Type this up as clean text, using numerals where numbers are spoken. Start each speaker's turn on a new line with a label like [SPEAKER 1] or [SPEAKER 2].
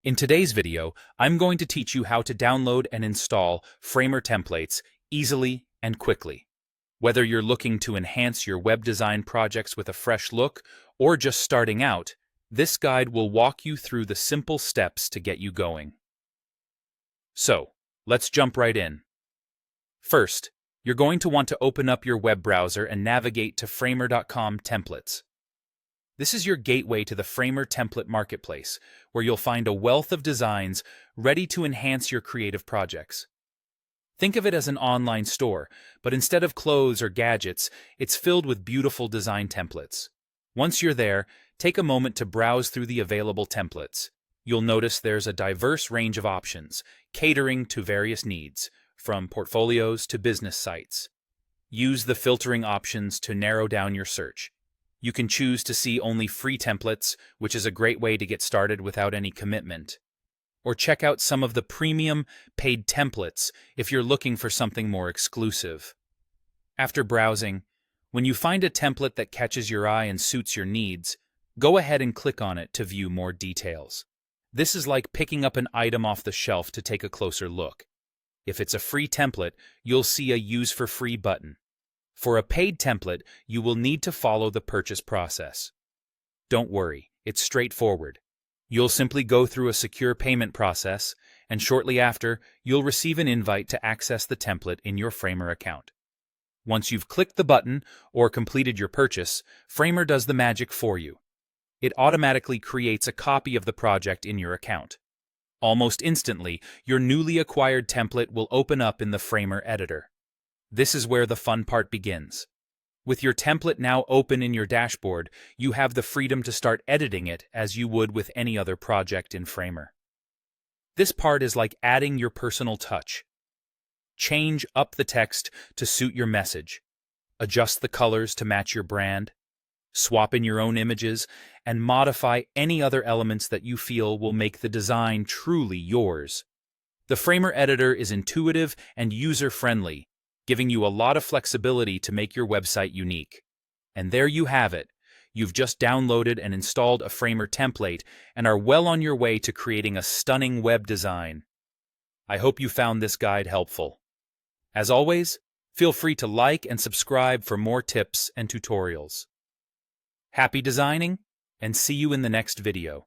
[SPEAKER 1] In today's video, I'm going to teach you how to download and install Framer templates easily and quickly. Whether you're looking to enhance your web design projects with a fresh look or just starting out, this guide will walk you through the simple steps to get you going. So, let's jump right in. First, you're going to want to open up your web browser and navigate to framer.com templates. This is your gateway to the Framer template marketplace, where you'll find a wealth of designs ready to enhance your creative projects. Think of it as an online store, but instead of clothes or gadgets, it's filled with beautiful design templates. Once you're there, take a moment to browse through the available templates. You'll notice there's a diverse range of options, catering to various needs, from portfolios to business sites. Use the filtering options to narrow down your search. You can choose to see only free templates, which is a great way to get started without any commitment. Or check out some of the premium paid templates if you're looking for something more exclusive. After browsing, when you find a template that catches your eye and suits your needs, go ahead and click on it to view more details. This is like picking up an item off the shelf to take a closer look. If it's a free template, you'll see a Use for Free button. For a paid template, you will need to follow the purchase process. Don't worry, it's straightforward. You'll simply go through a secure payment process, and shortly after, you'll receive an invite to access the template in your Framer account. Once you've clicked the button or completed your purchase, Framer does the magic for you. It automatically creates a copy of the project in your account. Almost instantly, your newly acquired template will open up in the Framer editor. This is where the fun part begins. With your template now open in your dashboard, you have the freedom to start editing it as you would with any other project in Framer. This part is like adding your personal touch. Change up the text to suit your message. Adjust the colors to match your brand. Swap in your own images, and modify any other elements that you feel will make the design truly yours. The Framer editor is intuitive and user-friendly, giving you a lot of flexibility to make your website unique. And there you have it. You've just downloaded and installed a Framer template and are well on your way to creating a stunning web design. I hope you found this guide helpful. As always, feel free to like and subscribe for more tips and tutorials. Happy designing, and see you in the next video.